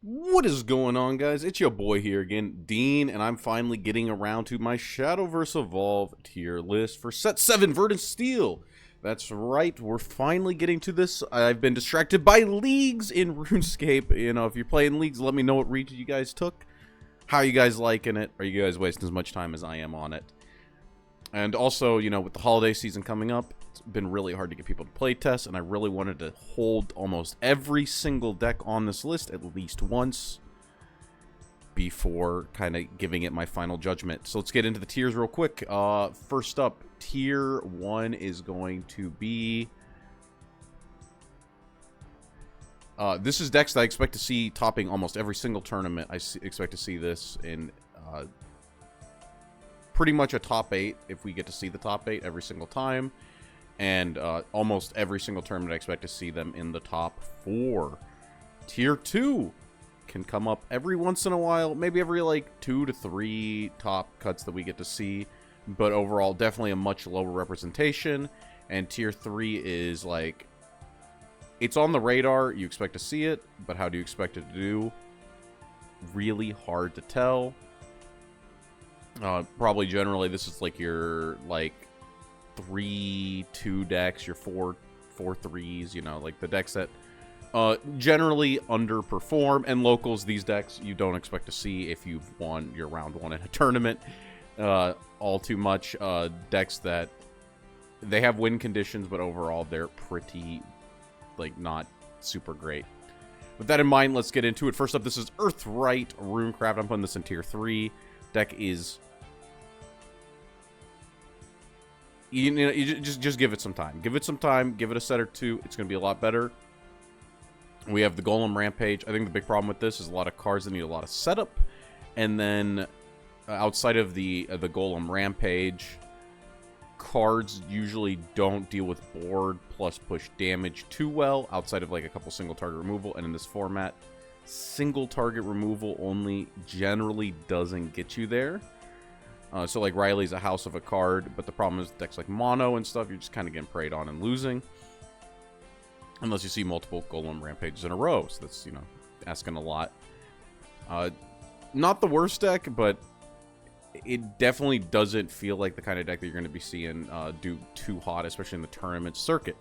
What is going on, guys? It's your boy here again, Dean, and I'm finally getting around to my Shadowverse Evolve tier list for Set 7 Verdant Steel. That's right, we're finally getting to this. I've been distracted by leagues in RuneScape. You know, if you're playing leagues, let me know what region you guys took. How you guys liking it? Are you guys wasting as much time as I am on it? And also, you know, with the holiday season coming up, it's been really hard to get people to play test, and I really wanted to hold almost every single deck on this list at least once before kind of giving it my final judgment. So let's get into the tiers real quick. First up, tier 1 is going to be... this is decks that I expect to see topping almost every single tournament. I expect to see this in... pretty much a top 8 if we get to see the top 8 every single time. And almost every single tournament I expect to see them in the top 4. Tier 2 can come up every once in a while. Maybe every like 2 to 3 top cuts that we get to see. But overall, definitely a much lower representation. And tier 3 is like... it's on the radar. You expect to see it. But how do you expect it to do? Really hard to tell. Probably generally this is like your like 3-2 decks, your 4-3s, you know, like the decks that generally underperform, and locals, these decks you don't expect to see if you've won your round 1 in a tournament all too much. Decks that they have win conditions, but overall they're pretty like not super great. With that in mind, let's get into it. First up, this is Earthright Runecraft. I'm putting this in tier 3. Deck is, you know, you just give it some time. Give it some time. Give it a set or two. It's going to be a lot better. We have the Golem Rampage. I think the big problem with this is a lot of cards that need a lot of setup. And then outside of the Golem Rampage, cards usually don't deal with board plus push damage too well outside of like a couple single target removal. And in this format, single target removal only generally doesn't get you there. So like Riley's a house of a card, but the problem is decks like Mono and stuff, you're just kind of getting preyed on and losing. Unless you see multiple Golem Rampages in a row. So that's, you know, asking a lot. Not the worst deck, but it definitely doesn't feel like the kind of deck that you're going to be seeing do too hot, especially in the tournament circuit.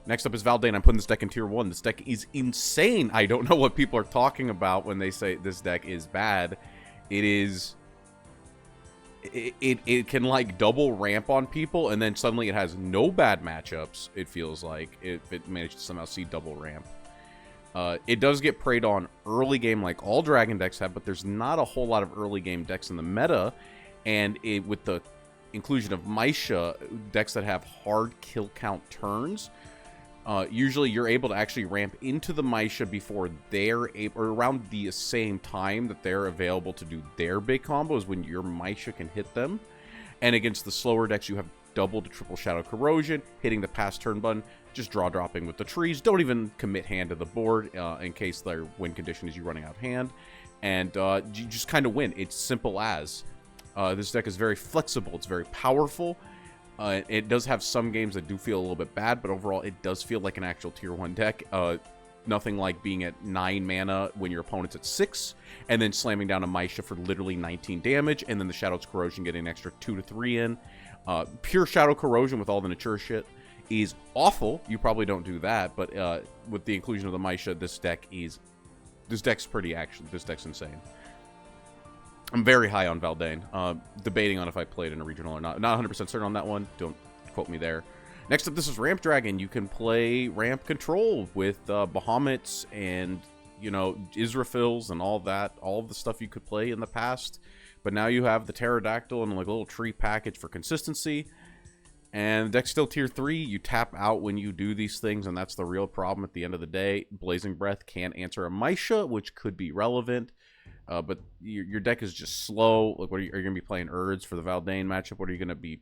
Next up is Valdain. I'm putting this deck in tier 1. This deck is insane. I don't know what people are talking about when they say this deck is bad. It is... It can, like, double ramp on people, and then suddenly it has no bad matchups, it feels like, if it managed to somehow see double ramp. It does get preyed on early game like all Dragon decks have, but there's not a whole lot of early game decks in the meta, and with the inclusion of Maisha, decks that have hard kill count turns, usually you're able to actually ramp into the Maisha before they're able, or around the same time that they're available to do their big combos when your Maisha can hit them. And against the slower decks, you have double to triple Shadow Corrosion, hitting the pass turn button, just draw dropping with the trees. Don't even commit hand to the board in case their win condition is you running out hand. And you just kind of win. It's simple as. This deck is very flexible. It's very powerful. It does have some games that do feel a little bit bad, but overall it does feel like an actual tier 1 deck. Nothing like being at 9 mana when your opponent's at 6, and then slamming down a Maisha for literally 19 damage, and then the Shadow's Corrosion getting an extra 2 to 3 in. Pure Shadow Corrosion with all the Nature shit is awful. You probably don't do that, but with the inclusion of the Maisha, this deck's pretty actually, this deck's insane. I'm very high on Valdain. Debating on if I played in a regional or not. Not 100% certain on that one. Don't quote me there. Next up, this is Ramp Dragon. You can play Ramp Control with Bahamut's and, you know, Israfils and all that. All of the stuff you could play in the past. But now you have the Pterodactyl and like a little tree package for consistency. And the deck's still tier 3. You tap out when you do these things, and that's the real problem at the end of the day. Blazing Breath can't answer a Maisha, which could be relevant. But your deck is just slow. Like, what are you going to be playing Urds for the Valdain matchup? What are you going to be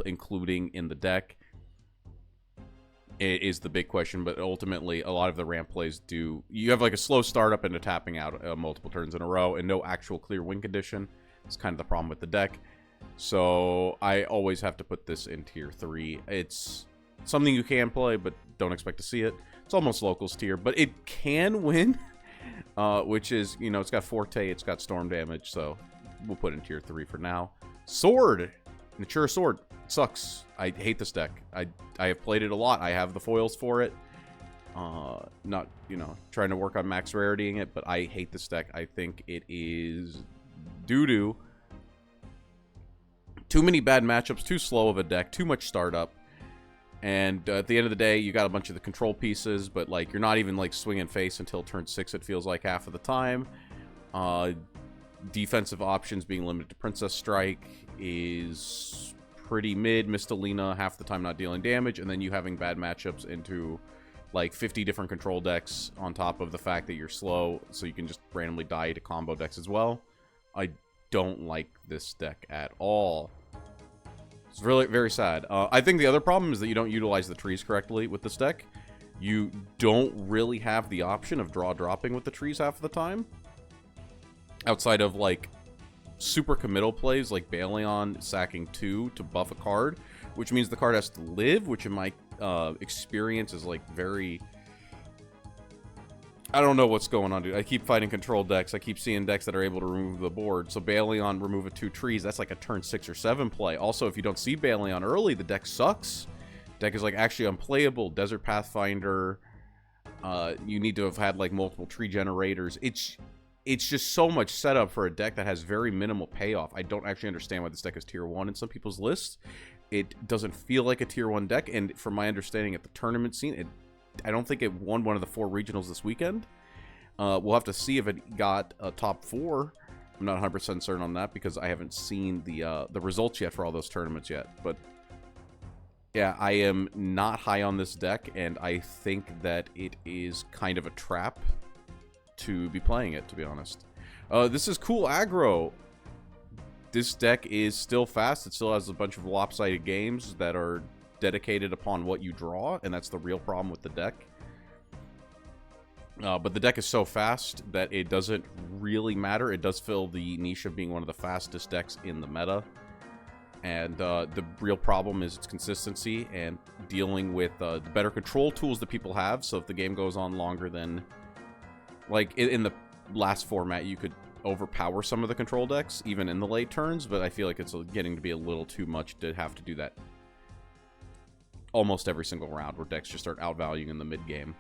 including in the deck? It is the big question. But ultimately, a lot of the ramp plays do. You have like a slow startup into tapping out multiple turns in a row and no actual clear win condition. It's kind of the problem with the deck. So I always have to put this in tier 3. It's something you can play, but don't expect to see it. It's almost locals tier, but it can win which is, you know, it's got Forte, it's got Storm damage, so we'll put it in tier 3 for now. Sword! Mature Sword. Sucks. I hate this deck. I have played it a lot. I have the foils for it. Not, you know, trying to work on max raritying it, but I hate this deck. I think it is doo-doo. Too many bad matchups, too slow of a deck, too much startup. And at the end of the day, you got a bunch of the control pieces, but, like, you're not even, like, swinging face until turn 6, it feels like, half of the time. Defensive options being limited to Princess Strike is pretty mid. Mistalina, half the time not dealing damage, and then you having bad matchups into, like, 50 different control decks on top of the fact that you're slow, so you can just randomly die to combo decks as well. I don't like this deck at all. It's really very sad. I think the other problem is that you don't utilize the trees correctly with this deck. You don't really have the option of draw dropping with the trees half the time. Outside of, like, super committal plays like Baleon sacking 2 to buff a card, which means the card has to live, which in my experience is, like, very... I don't know what's going on, dude. I keep fighting control decks. I keep seeing decks that are able to remove the board. So Baleon, remove a 2 trees. That's like a turn 6 or 7 play. Also, if you don't see Baleon early, the deck sucks. Deck is, like, actually unplayable. Desert Pathfinder. You need to have had, like, multiple tree generators. It's just so much setup for a deck that has very minimal payoff. I don't actually understand why this deck is tier 1 in some people's lists. It doesn't feel like a tier 1 deck. And from my understanding at the tournament scene, I don't think it won one of the 4 regionals this weekend. We'll have to see if it got a top 4. I'm not 100% certain on that because I haven't seen the results yet for all those tournaments yet. But yeah, I am not high on this deck, and I think that it is kind of a trap to be playing it, to be honest. This is cool aggro. This deck is still fast. It still has a bunch of lopsided games that are dedicated upon what you draw, and that's the real problem with the deck. But the deck is so fast that it doesn't really matter. It does fill the niche of being one of the fastest decks in the meta. And the real problem is its consistency and dealing with the better control tools that people have. So if the game goes on longer than... Like, in the last format, you could overpower some of the control decks, even in the late turns, but I feel like it's getting to be a little too much to have to do that almost every single round, where decks just start outvaluing in the mid-game.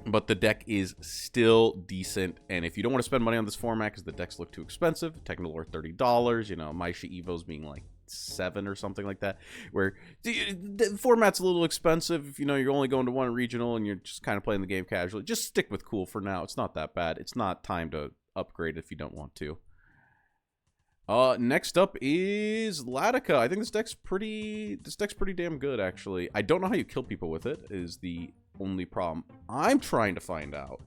But the deck is still decent, and if you don't want to spend money on this format because the decks look too expensive, Technical are $30, you know, Maisha Evo's being like $7 or something like that, where the format's a little expensive. If you know you're only going to one regional and you're just kind of playing the game casually, just stick with cool for now. It's not that bad. It's not time to upgrade if you don't want to. Next up is Latica. I think this deck's pretty damn good, actually. I don't know how you kill people with it, is the only problem I'm trying to find out.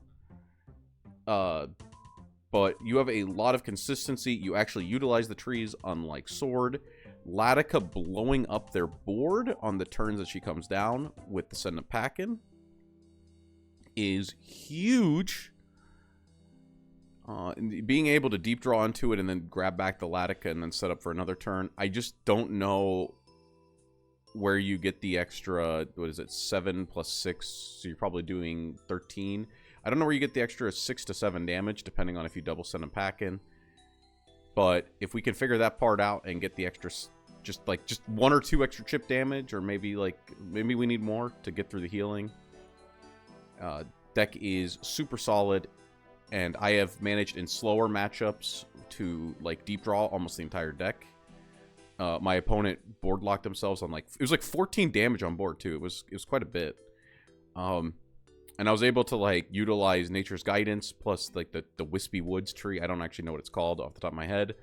But you have a lot of consistency. You actually utilize the trees, unlike Sword. Latica blowing up their board on the turns that she comes down with the Send a Pack in is huge. Being able to deep draw into it and then grab back the Latica and then set up for another turn. I just don't know where you get the extra, what is it, 7 plus 6, so you're probably doing 13. I don't know where you get the extra 6 to 7 damage, depending on if you double Send a Pack in. But if we can figure that part out and get the extra, just 1 or 2 extra chip damage, or maybe we need more to get through the healing. Deck is super solid. And I have managed in slower matchups to, like, deep draw almost the entire deck. My opponent board locked themselves on, like, it was like 14 damage on board too. It was quite a bit. And I was able to, like, utilize Nature's Guidance plus, like, the Wispy Woods tree. I don't actually know what it's called off the top of my head.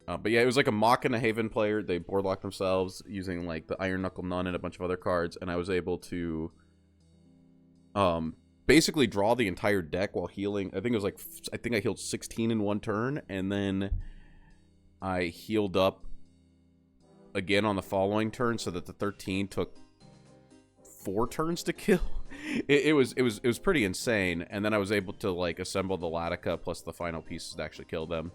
But yeah, it was like a Mock and a Haven player. They board locked themselves using, like, the Iron Knuckle Nun and a bunch of other cards, and I was able to basically draw the entire deck while healing. I think I healed 16 in one turn, and then I healed up again on the following turn, so that the 13 took 4 turns to kill. It was pretty insane, and then I was able to, like, assemble the Latica plus the final pieces to actually kill them.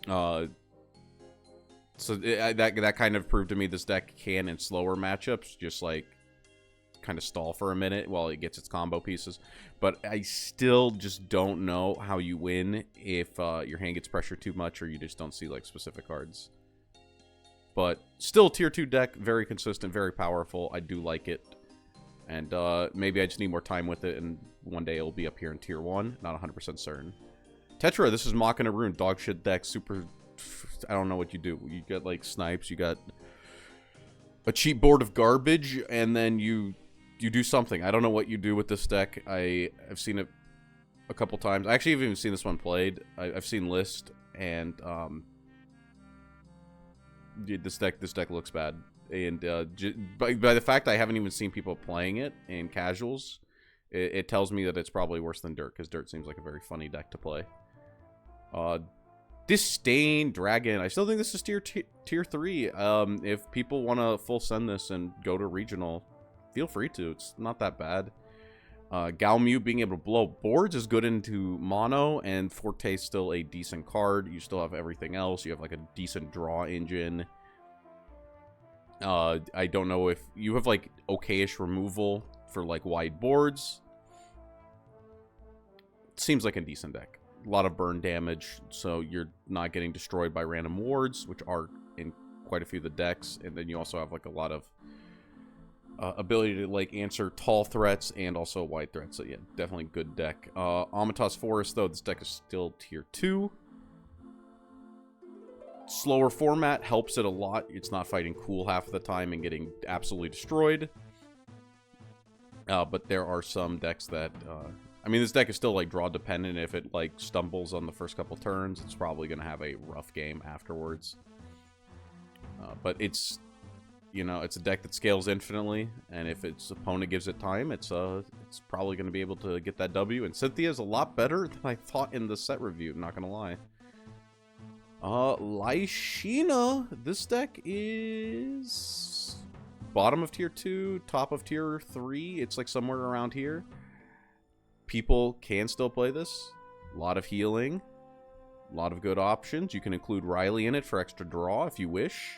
So that kind of proved to me this deck can, in slower matchups, just, like, kind of stall for a minute while it gets its combo pieces. But I still just don't know how you win if your hand gets pressured too much or you just don't see like specific cards. But still, tier 2 deck, very consistent, very powerful. I do like it. And maybe I just need more time with it, and one day it'll be up here in tier 1. Not 100% certain. Tetra, this is Machina Rune. Dog shit deck, super... I don't know what you do. You got, like, snipes. You got a cheap board of garbage, and then you do something. I don't know what you do with this deck. I've seen it a couple times. I actually haven't even seen this one played. I've seen List, and... This deck looks bad, and by the fact I haven't even seen people playing it in casuals, it tells me that it's probably worse than Dirt, because Dirt seems like a very funny deck to play. Disdain Dragon. I still think this is tier 3. If people want to full send this and go to regional, feel free to. It's not that bad. Galmu being able to blow boards is good into mono, and Forte is still a decent card. You still have everything else. You have like a decent draw engine. I don't know if you have like okayish removal for like wide boards. Seems like a decent deck. A lot of burn damage, so you're not getting destroyed by random wards, which are in quite a few of the decks. And then you also have like a lot of ability to like answer tall threats and also wide threats. So yeah, definitely good deck. Rune Forest though, this deck is still tier 2. Slower format helps it a lot. It's not fighting cool half of the time and getting absolutely destroyed. But there are some decks that I mean, this deck is still like draw dependent. If it like stumbles on the first couple turns, it's probably gonna have a rough game afterwards. But it's, you know, it's a deck that scales infinitely, and if its opponent gives it time, it's probably going to be able to get that W. And Cynthia is a lot better than I thought in the set review, not going to lie. Lyshina, this deck is bottom of tier 2, top of tier 3. It's like somewhere around here. People can still play this. A lot of healing. A lot of good options. You can include Riley in it for extra draw if you wish.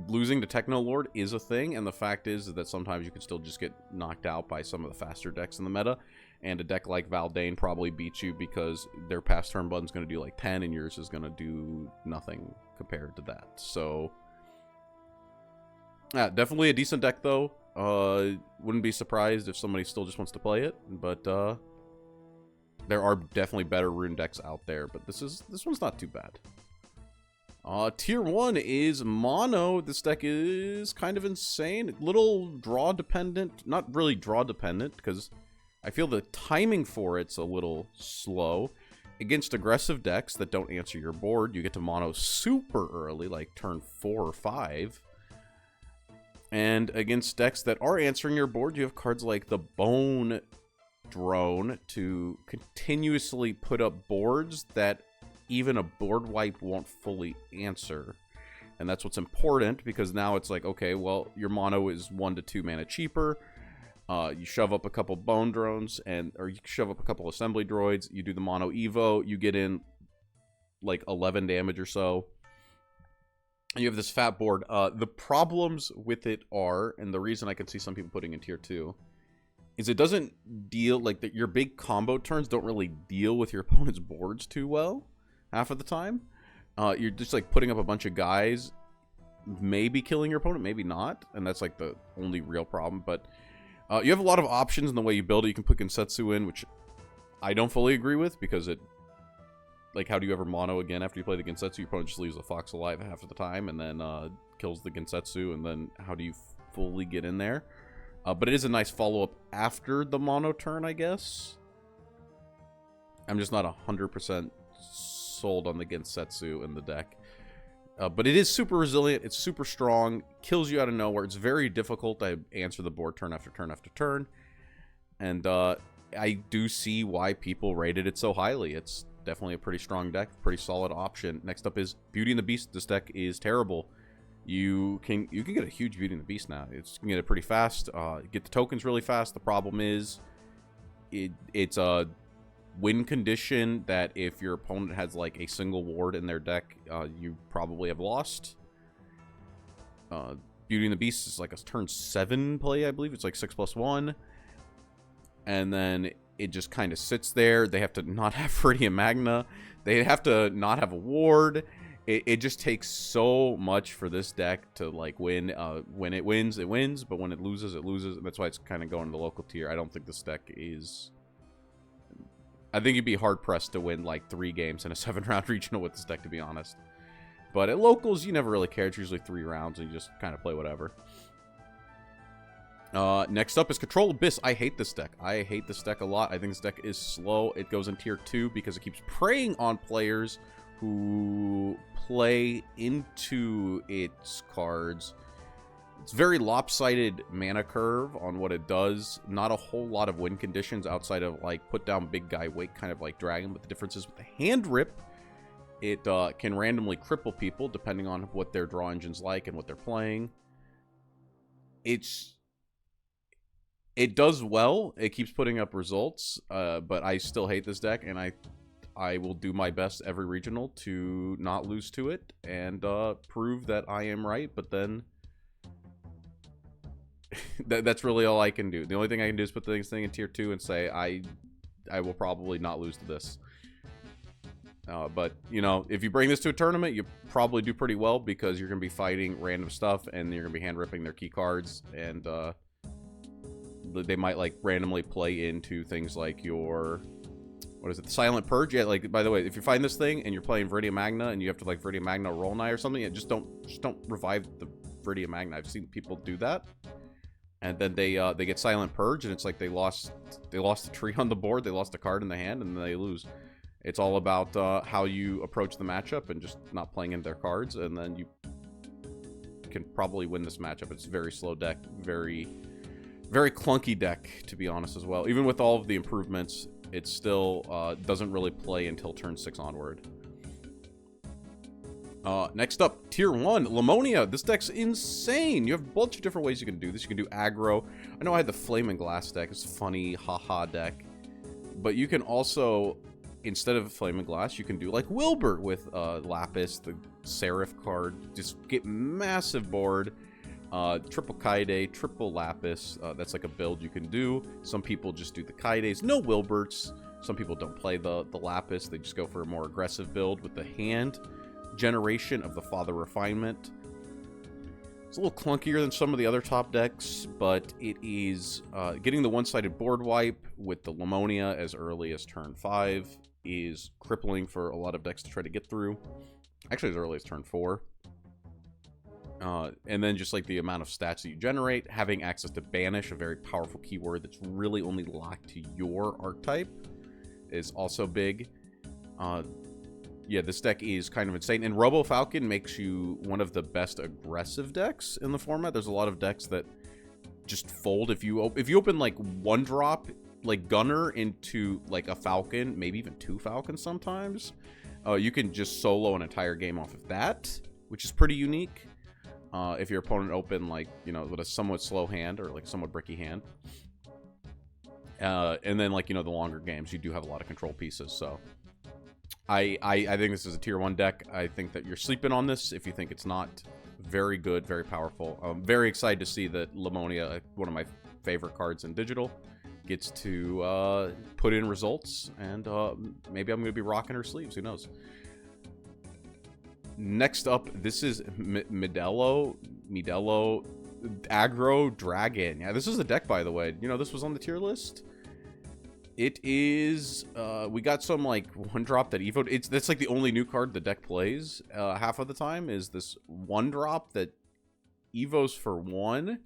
Losing to Techno Lord is a thing, and the fact is that sometimes you can still just get knocked out by some of the faster decks in the meta, and a deck like Valdain probably beats you because their pass turn button's going to do like 10, and yours is going to do nothing compared to that. So, yeah, definitely a decent deck, though. Wouldn't be surprised if somebody still just wants to play it, but there are definitely better rune decks out there, but this one's not too bad. Tier 1 is mono. This deck is kind of insane. Little draw dependent. Not really draw dependent, because I feel the timing for it's a little slow. Against aggressive decks that don't answer your board, you get to mono super early, like turn 4 or 5. And against decks that are answering your board, you have cards like the Bone Drone to continuously put up boards that even a board wipe won't fully answer. And that's what's important, because now it's like, okay, well, your mono is 1 to 2 mana cheaper. You shove up a couple bone drones, or you shove up a couple assembly droids, you do the mono evo, you get in like 11 damage or so. And you have this fat board. The problems with it are, and the reason I can see some people putting in tier 2, is it doesn't deal, like, your big combo turns don't really deal with your opponent's boards too well. Half of the time, you're just like putting up a bunch of guys, maybe killing your opponent, maybe not, and that's like the only real problem. But you have a lot of options in the way you build it. You can put Gensetsu in, which I don't fully agree with, because it, like, how do you ever mono again after you play the Gensetsu? Your opponent just leaves the fox alive half of the time and then kills the Gensetsu, and then how do you fully get in there? But it is a nice follow-up after the mono turn, I guess. I'm just not 100% sold on the Gensetsu in the deck. But it is super resilient. It's super strong. Kills you out of nowhere. It's very difficult to answer the board turn after turn after turn. And I do see why people rated it so highly. It's definitely a pretty strong deck. Pretty solid option. Next up is Beauty and the Beast. This deck is terrible. You can get a huge Beauty and the Beast now. You can get it pretty fast. Get the tokens really fast. The problem is it's a win condition that if your opponent has like a single ward in their deck, you probably have lost. Beauty and the Beast is like a turn 7 play, I believe. It's like 6+1. And then it just kind of sits there. They have to not have Viridian Magna. They have to not have a ward. It just takes so much for this deck to, like, win. When it wins, it wins. But when it loses, it loses. And that's why it's kind of going to the local tier. I don't think this deck is... I think you'd be hard-pressed to win, like, 3 games in a 7-round regional with this deck, to be honest. But at locals, you never really care. It's usually 3 rounds, and you just kind of play whatever. Next up is Control Abyss. I hate this deck. I hate this deck a lot. I think this deck is slow. It goes in tier 2 because it keeps preying on players who play into its cards. It's very lopsided mana curve on what it does. Not a whole lot of win conditions outside of, like, put down big guy weight, kind of like Dragon. But the difference is with the hand rip, it can randomly cripple people depending on what their draw engine's like and what they're playing. It does well. It keeps putting up results, but I still hate this deck, and I will do my best every regional to not lose to it and prove that I am right, but then that's really all I can do. The only thing I can do is put this thing in tier 2 and say I will probably not lose to this. But, you know, if you bring this to a tournament, you probably do pretty well because you're going to be fighting random stuff and you're going to be hand-ripping their key cards, and they might, like, randomly play into things like your... What is it? The Silent Purge? Yeah, like, by the way, if you find this thing and you're playing Viridian Magna and you have to, like, Viridian Magna Roll Knight or something, yeah, just don't revive the Viridian Magna. I've seen people do that. And then they get Silent Purge, and it's like they lost a tree on the board, they lost a card in the hand, and then they lose. It's all about how you approach the matchup and just not playing in their cards, and then you can probably win this matchup. It's a very slow deck, very, very clunky deck, to be honest, as well. Even with all of the improvements, it still doesn't really play until turn 6 onward. Next up, tier 1, Lemonia. This deck's insane. You have a bunch of different ways you can do this. You can do aggro. I know I had the Flaming Glass deck. It's a funny, haha deck. But you can also, instead of Flaming Glass, you can do like Wilbur with Lapis, the Seraph card. Just get massive board. Triple Kaide, triple Lapis. That's like a build you can do. Some people just do the Kaides. No Wilberts. Some people don't play the Lapis. They just go for a more aggressive build with the hand generation of the Father Refinement. It's a little clunkier than some of the other top decks, but it is getting the one-sided board wipe with the Lemonia as early as turn 5 is crippling for a lot of decks to try to get through. Actually, as early as turn 4. And then just like the amount of stats that you generate, having access to Banish, a very powerful keyword that's really only locked to your archetype, is also big. Yeah, this deck is kind of insane. And Robo Falcon makes you one of the best aggressive decks in the format. There's a lot of decks that just fold if you open like 1-drop like Gunner into like a Falcon, maybe even 2 Falcons sometimes. You can just solo an entire game off of that, which is pretty unique. If your opponent open like, you know, with a somewhat slow hand or like somewhat bricky hand. And then like, you know, the longer games, you do have a lot of control pieces, so I think this is a tier 1 deck. I think that you're sleeping on this if you think it's not. Very good, very powerful. I'm very excited to see that Lemonia, one of my favorite cards in Digital, gets to put in results, and maybe I'm going to be rocking her sleeves. Who knows? Next up, this is Mello Aggro Dragon. Yeah, this is a deck, by the way. You know, this was on the tier list. It is, we got some, like, 1-drop that evoed. That's, like, the only new card the deck plays half of the time, is this 1-drop that evos for 1,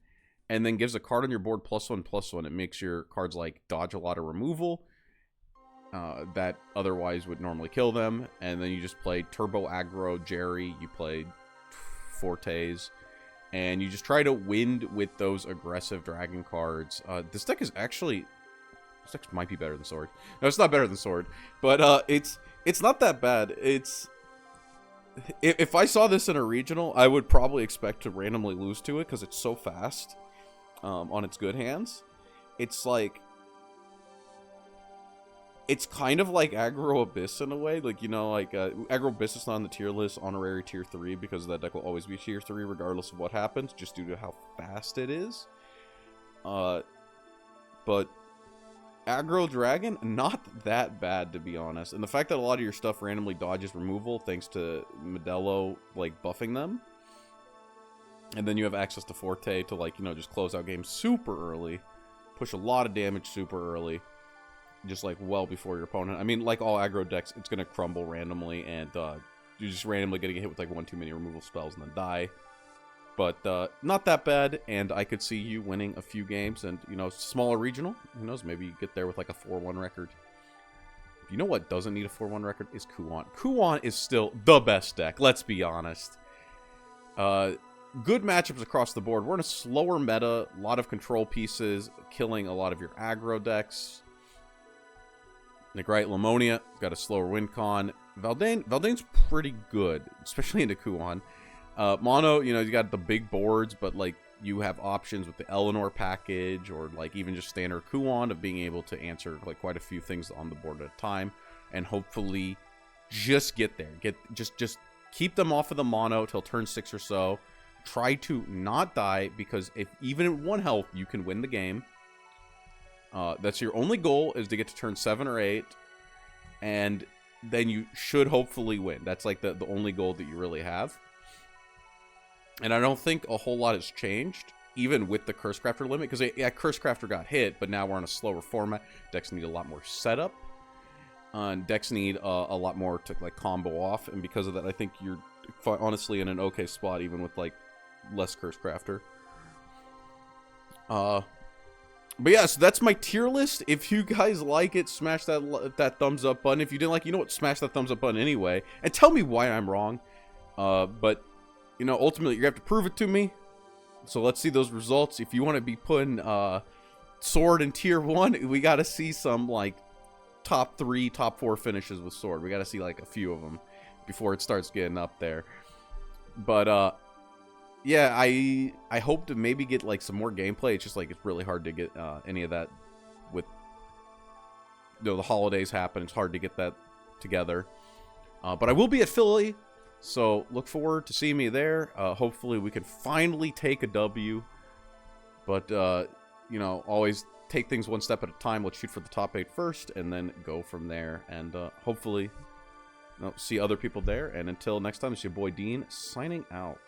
and then gives a card on your board +1/+1. It makes your cards, like, dodge a lot of removal that otherwise would normally kill them, and then you just play Turbo Aggro Jerry, you play Fortes, and you just try to win with those aggressive dragon cards. This deck is actually... This deck might be better than Sword. No, it's not better than Sword, but it's not that bad. If I saw this in a regional, I would probably expect to randomly lose to it because it's so fast on its good hands. It's like... It's kind of like Aggro Abyss in a way. Like, you know, like, Aggro Abyss is not on the tier list, honorary tier 3, because that deck will always be tier 3 regardless of what happens, just due to how fast it is. But Aggro Dragon, not that bad, to be honest. And the fact that a lot of your stuff randomly dodges removal, thanks to Mello, like, buffing them. And then you have access to Forte to, like, you know, just close out games super early. Push a lot of damage super early. Just, like, well before your opponent. I mean, like all aggro decks, it's going to crumble randomly, and you're just randomly going to get hit with, like, 1 too many removal spells and then die. But not that bad, and I could see you winning a few games, and, you know, smaller regional. Who knows, maybe you get there with, like, a 4-1 record. You know what doesn't need a 4-1 record? Is Kuan. Kuan is still the best deck, let's be honest. Good matchups across the board. We're in a slower meta, a lot of control pieces, killing a lot of your aggro decks. Like, right, Lemonia, got a slower win con. Valdain's pretty good, especially into Kuan. Mono, you know, you got the big boards, but, like, you have options with the Eleanor package, or, like, even just standard Kuan of being able to answer, like, quite a few things on the board at a time, and hopefully just get there. Just keep them off of the mono till turn 6 or so. Try to not die, because if even at 1 health, you can win the game. That's your only goal, is to get to turn 7 or 8, and then you should hopefully win. That's, like, the only goal that you really have. And I don't think a whole lot has changed, even with the Cursecrafter limit, because, yeah, Cursecrafter got hit, but now we're on a slower format. Decks need a lot more setup. Decks need a lot more to, like, combo off, and because of that, I think you're honestly in an okay spot, even with, like, less Cursecrafter. But yeah, so that's my tier list. If you guys like it, smash that thumbs up button. If you didn't like it, you know what, smash that thumbs up button anyway, and tell me why I'm wrong. But, you know, ultimately, you have to prove it to me. So let's see those results. If you want to be putting Sword in tier 1, we got to see some, like, top 3, top 4 finishes with Sword. We got to see, like, a few of them before it starts getting up there. But, yeah, I hope to maybe get, like, some more gameplay. It's just, like, it's really hard to get any of that with, you know, the holidays happen. It's hard to get that together. But I will be at Philly, so look forward to seeing me there. Hopefully we can finally take a W. But, you know, always take things one step at a time. Let's shoot for the top 8 first, and then go from there. And hopefully, you know, see other people there. And until next time, it's your boy Dean, signing out.